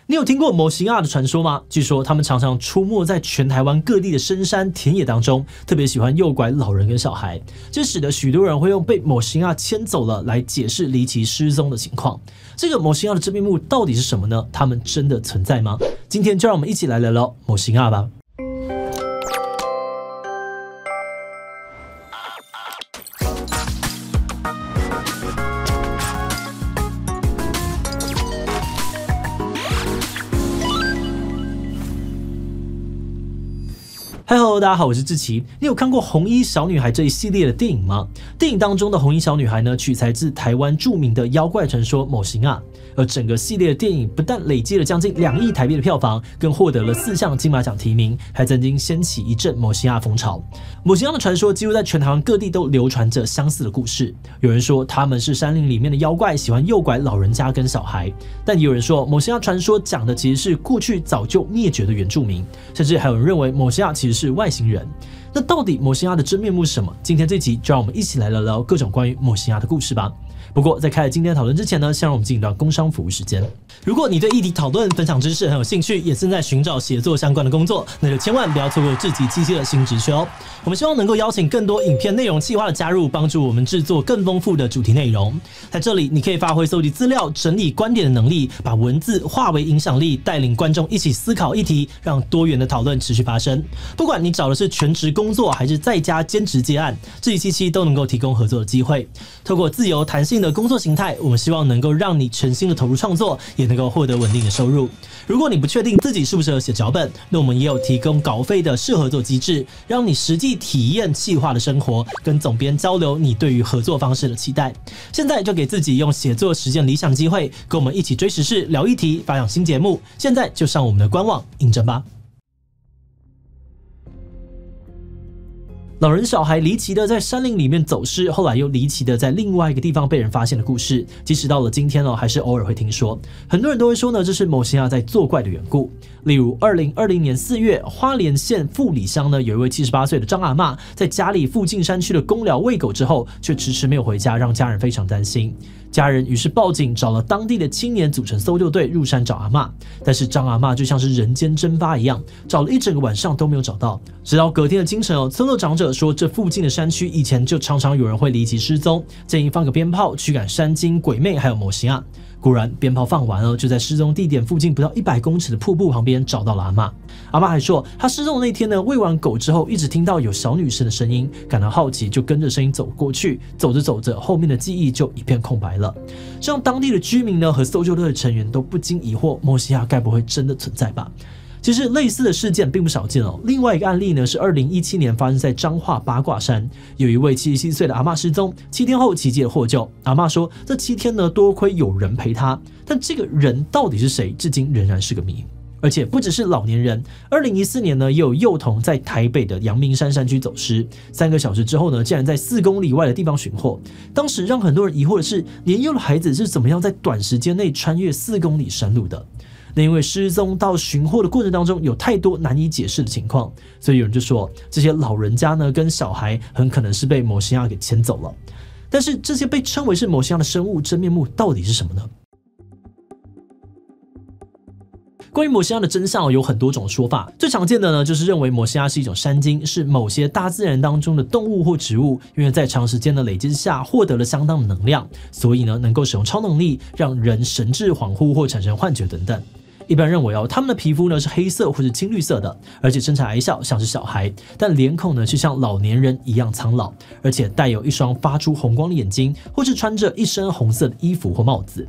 你有听过某型阿的传说吗？据说他们常常出没在全台湾各地的深山田野当中，特别喜欢诱拐老人跟小孩，这使得许多人会用被某型阿牵走了来解释离奇失踪的情况。这个某型阿的真面目到底是什么呢？他们真的存在吗？今天就让我们一起来聊聊某型阿吧。Hello， 大家好，我是志奇。你有看过《红衣小女孩》这一系列的电影吗？电影当中的红衣小女孩呢，取材自台湾著名的妖怪传说某型阿，而整个系列的电影不但累积了将近2亿台币的票房，更获得了4项金马奖提名，还曾经掀起一阵某型阿风潮。某型阿的传说几乎在全台湾各地都流传着相似的故事。有人说他们是山林里面的妖怪，喜欢诱拐老人家跟小孩，但也有人说某型阿传说讲的其实是过去早就灭绝的原住民，甚至还有人认为某型阿其实是外星人。那到底某型阿的真面目是什么？今天这集就让我们一起来聊聊各种关于某型阿的故事吧。不过在开始今天的讨论之前呢，先让我们进入到工商服务时间。如果你对议题讨论、分享知识很有兴趣，也正在寻找写作相关的工作，那就千万不要错过志祺七七的新职缺哦。我们希望能够邀请更多影片内容企划的加入，帮助我们制作更丰富的主题内容。在这里，你可以发挥搜集资料、整理观点的能力，把文字化为影响力，带领观众一起思考议题，让多元的讨论持续发生。不管你找的是全职工作，还是在家兼职接案，志祺七七都能够提供合作的机会。透过自由弹性的工作形态，我们希望能够让你全心的投入创作，也能够获得稳定的收入。如果你不确定自己适不适合写脚本，那我们也有提供稿费的适合作机制，让你实际体验企划的生活，跟总编交流你对于合作方式的期待。现在就给自己用写作实践理想机会，跟我们一起追时事、聊议题、发想新节目。现在就上我们的官网应征吧。老人小孩离奇的在山林里面走失，后来又离奇的在另外一个地方被人发现的故事，即使到了今天还是偶尔会听说。很多人都会说呢，这是某型阿在作怪的缘故。例如2020年4月，花莲县富里乡呢，有一位78岁的张阿嬷，在家里附近山区的公寮喂狗之后，却迟迟没有回家，让家人非常担心。家人于是报警，找了当地的青年组成搜救队入山找阿嬷，但是张阿嬷就像是人间蒸发一样，找了一整个晚上都没有找到。直到隔天的清晨村落长者说，这附近的山区以前就常常有人会离奇失踪，建议放个鞭炮驱赶山精、鬼魅还有某型阿。果然鞭炮放完了，就在失踪地点附近不到100公尺的瀑布旁边找到了阿嬷。阿嬷还说，她失踪的那天呢，喂完狗之后一直听到有小女生的声音，感到好奇就跟着声音走过去，走着走着后面的记忆就一片空白了。这让当地的居民呢和搜救队的成员都不禁疑惑，某型阿该不会真的存在吧？其实类似的事件并不少见哦。另外一个案例呢是2017年发生在彰化八卦山，有一位77岁的阿嬷失踪，7天后奇迹的获救。阿嬷说，这7天呢多亏有人陪她，但这个人到底是谁，至今仍然是个谜。而且不只是老年人，2014年呢也有幼童在台北的阳明山山区走失，3个小时之后呢，竟然在4公里外的地方寻获。当时让很多人疑惑的是，年幼的孩子是怎么样在短时间内穿越4公里山路的？那因为失踪到寻获的过程当中有太多难以解释的情况，所以有人就说，这些老人家呢跟小孩很可能是被某型阿给牵走了。但是这些被称为是某型阿的生物真面目到底是什么呢？关于某型阿的真相有很多种说法，最常见的呢就是认为某型阿是一种山精，是某些大自然当中的动物或植物，因为在长时间的累积之下获得了相当的能量，所以呢能够使用超能力，让人神志恍惚或产生幻觉等等。一般认为他们的皮肤呢是黑色或是青绿色的，而且身材矮小，像是小孩，但脸孔呢却像老年人一样苍老，而且带有一双发出红光的眼睛，或是穿着一身红色的衣服或帽子。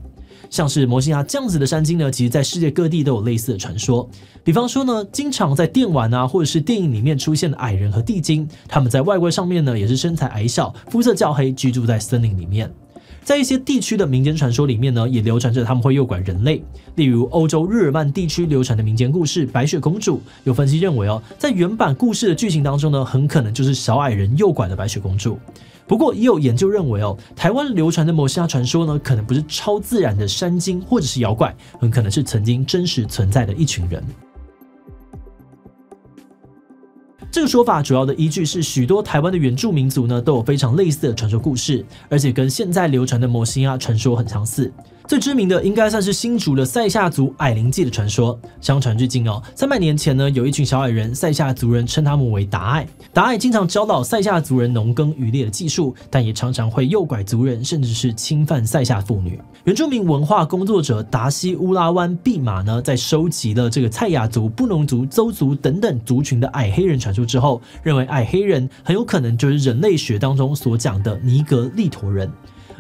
像是某型阿这样子的山精呢，其实在世界各地都有类似的传说。比方说呢，经常在电玩或者是电影里面出现的矮人和地精，他们在外观上面呢也是身材矮小，肤色较黑，居住在森林里面。在一些地区的民间传说里面呢，也流传着他们会诱拐人类。例如欧洲日耳曼地区流传的民间故事白雪公主，有分析认为在原版故事的剧情当中呢，很可能就是小矮人诱拐了白雪公主。不过也有研究认为台湾流传的某型阿传说呢，可能不是超自然的山精或者是妖怪，很可能是曾经真实存在的一群人。这个说法主要的依据是许多台湾的原住民族呢都有非常类似的传说故事，而且跟现在流传的某型阿传说很相似。最知名的应该算是新竹的赛夏族矮灵祭的传说。相传至今300年前呢，有一群小矮人，赛夏族人称他们为达矮。达矮经常教导赛夏族人农耕渔猎的技术，但也常常会诱拐族人，甚至是侵犯赛夏妇女。原住民文化工作者达西乌拉湾毕马呢，在收集了这个蔡雅族、布农族、邹族等等族群的矮黑人传说之后，认为矮黑人很有可能就是人类学当中所讲的尼格利陀人。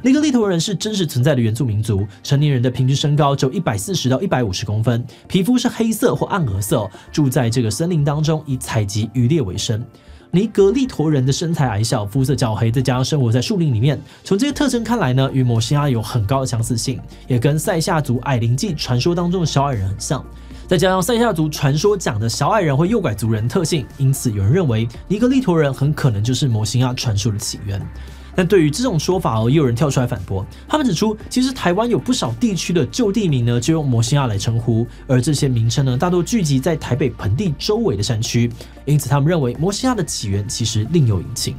尼格利陀人是真实存在的原住民族，成年人的平均身高只有140到150公分，皮肤是黑色或暗褐色，住在这个森林当中，以采集渔猎为生。尼格利陀人的身材矮小，肤色较黑，再加上生活在树林里面，从这些特征看来呢，与摩西亚有很高的相似性，也跟赛夏族矮灵祭传说当中的小矮人很像。再加上赛夏族传说讲的小矮人会诱拐族人的特性，因此有人认为尼格利陀人很可能就是摩西亚传说的起源。但对于这种说法也有人跳出来反驳。他们指出，其实台湾有不少地区的旧地名呢，就用摩西亚来称呼，而这些名称呢，大多聚集在台北盆地周围的山区，因此他们认为摩西亚的起源其实另有隐情。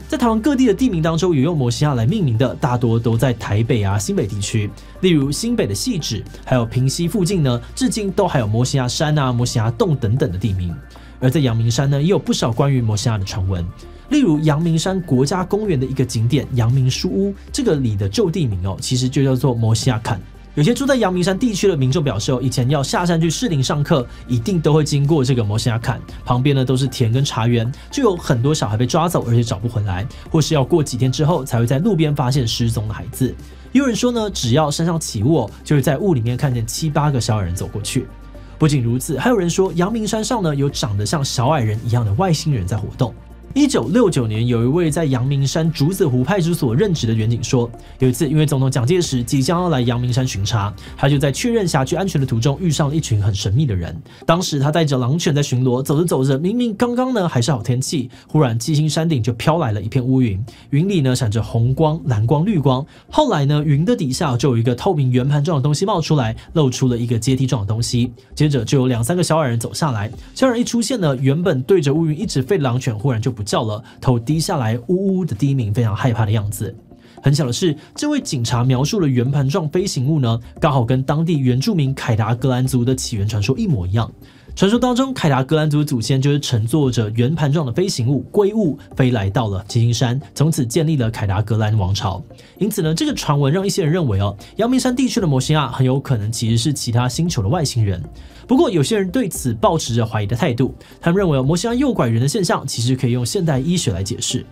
在台湾各地的地名当中，有用摩西亚来命名的，大多都在台北新北地区，例如新北的汐止，还有平溪附近呢，至今都还有摩西亚山摩西亚洞等等的地名。而在阳明山呢，也有不少关于摩西亚的传闻，例如阳明山国家公园的一个景点阳明书屋，这个里的旧地名其实就叫做摩西亚坎。有些住在阳明山地区的民众表示，以前要下山去士林上课，一定都会经过这个摩西亚坎，旁边呢都是田跟茶园，就有很多小孩被抓走，而且找不回来，或是要过几天之后才会在路边发现失踪的孩子。也有人说呢，只要山上起雾，就会在雾里面看见7、8个小矮人走过去。不仅如此，还有人说阳明山上呢有长得像小矮人一样的外星人在活动。1969年，有一位在阳明山竹子湖派出所任职的员警说，有一次因为总统蒋介石即将要来阳明山巡查，他就在确认辖区安全的途中遇上了一群很神秘的人。当时他带着狼犬在巡逻，走着走着，明明刚刚呢还是好天气，忽然七星山顶就飘来了一片乌云，云里呢闪着红光、蓝光、绿光。后来呢，云的底下就有一个透明圆盘状的东西冒出来，露出了一个阶梯状的东西。接着就有2、3个小矮人走下来，小矮人一出现呢，原本对着乌云一直吠的狼犬忽然就不叫了，头低下来，呜呜的低鸣，非常害怕的样子。很巧的是，这位警察描述的圆盘状飞行物呢，刚好跟当地原住民凯达格兰族的起源传说一模一样。传说当中，凯达格兰族的祖先就是乘坐着圆盘状的飞行物龟物飞来到了七星山，从此建立了凯达格兰王朝。因此呢，这个传闻让一些人认为阳明山地区的摩西亚很有可能其实是其他星球的外星人。不过有些人对此抱持着怀疑的态度，他们认为摩西亚诱拐人的现象其实可以用现代医学来解释。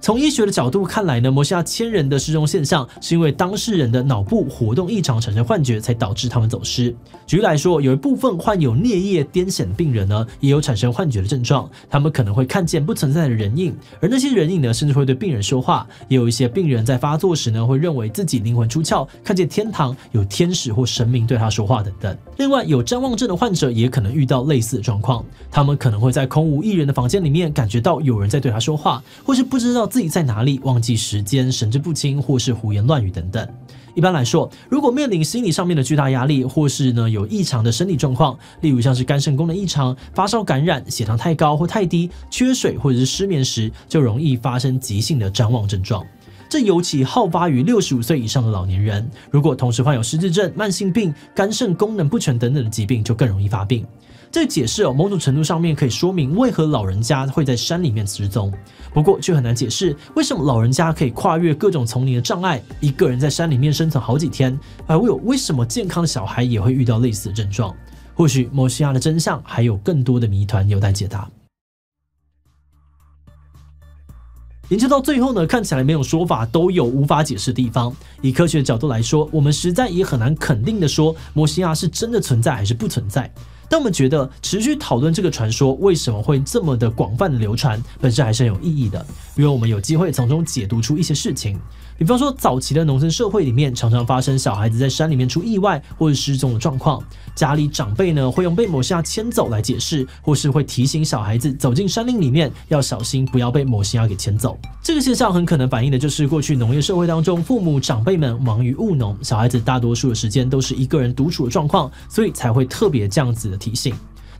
从医学的角度看来呢，摩西亚牵人的失踪现象是因为当事人的脑部活动异常产生幻觉，才导致他们走失。举例来说，有一部分患有颞叶癫痫的病人呢，也有产生幻觉的症状，他们可能会看见不存在的人影，而那些人影呢，甚至会对病人说话。也有一些病人在发作时呢，会认为自己灵魂出窍，看见天堂有天使或神明对他说话等等。另外，有谵妄症的患者也可能遇到类似的状况，他们可能会在空无一人的房间里面感觉到有人在对他说话，或是不知道自己在哪里，忘记时间，神志不清，或是胡言乱语等等。一般来说，如果面临心理上面的巨大压力，或是呢有异常的生理状况，例如像是肝肾功能异常、发烧感染、血糖太高或太低、缺水或者是失眠时，就容易发生急性的谵妄症状。这尤其好发于65岁以上的老年人，如果同时患有失智症、慢性病、肝肾功能不全等等的疾病，就更容易发病。这个解释某种程度上面可以说明为何老人家会在山里面失踪，不过却很难解释为什么老人家可以跨越各种丛林的障碍，一个人在山里面生存好几天，而为什么健康的小孩也会遇到类似的症状？或许摩西亚的真相还有更多的谜团有待解答。研究到最后呢，看起来每种说法都有无法解释的地方。以科学的角度来说，我们实在也很难肯定的说摩西亚是真的存在还是不存在。但我们觉得持续讨论这个传说为什么会这么的广泛的流传，本身还是很有意义的，因为我们有机会从中解读出一些事情。比方说，早期的农村社会里面，常常发生小孩子在山里面出意外或是失踪的状况，家里长辈呢会用被摩西亚牵走来解释，或是会提醒小孩子走进山林里面要小心，不要被摩西亚给牵走。这个现象很可能反映的就是过去农业社会当中，父母长辈们忙于务农，小孩子大多数的时间都是一个人独处的状况，所以才会特别这样子的提醒。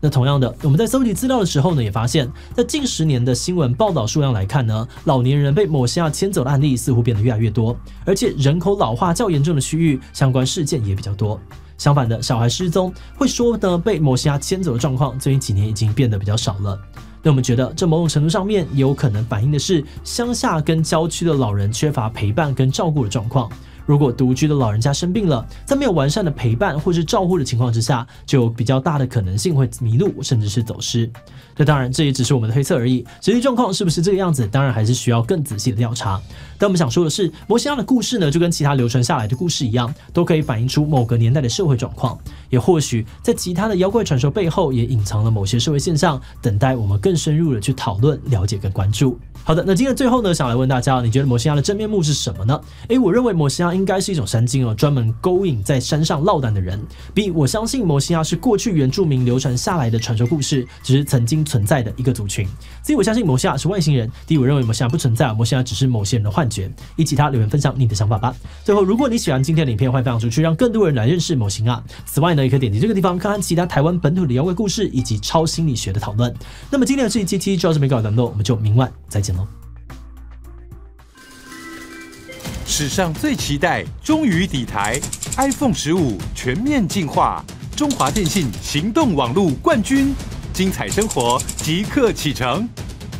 那同样的，我们在搜集资料的时候呢，也发现，在近10年的新闻报道数量来看呢，老年人被某些牵走的案例似乎变得越来越多，而且人口老化较严重的区域，相关事件也比较多。相反的，小孩失踪会说呢被某些牵走的状况，最近几年已经变得比较少了。那我们觉得，这某种程度上面也有可能反映的是乡下跟郊区的老人缺乏陪伴跟照顾的状况。如果独居的老人家生病了，在没有完善的陪伴或是照护的情况之下，就有比较大的可能性会迷路，甚至是走失。那当然，这也只是我们的推测而已，实际状况是不是这个样子，当然还是需要更仔细的调查。但我们想说的是，摩西亚的故事呢，就跟其他流传下来的故事一样，都可以反映出某个年代的社会状况，也或许在其他的妖怪传说背后，也隐藏了某些社会现象，等待我们更深入的去讨论、了解跟关注。好的，那今天最后呢，想来问大家，你觉得摩西亚的真面目是什么呢？我认为摩西亚应该是一种山精哦，专门勾引在山上落单的人。B， 我相信摩西亚是过去原住民流传下来的传说故事，只是曾经存在的一个族群。C， 我相信摩西亚是外星人。D， 我认为摩西亚不存在，摩西亚只是某些人的幻觉。一起他留言分享你的想法吧。最后，如果你喜欢今天的影片，欢迎分享出去，让更多人来认识摩西亚。此外呢，也可以点击这个地方看看其他台湾本土的妖怪故事以及超心理学的讨论。那么今天的这一期就到这边告一段落，我们就明晚再见喽。史上最期待终于抵台 ，iPhone 15全面进化，中华电信行动网络冠军，精彩生活即刻启程。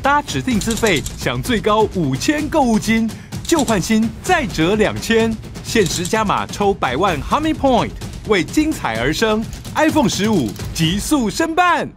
搭指定资费享最高5000购物金，旧换新再折2000，限时加码抽100万 Honey Point，为精彩而生 ，iPhone 15急速申办。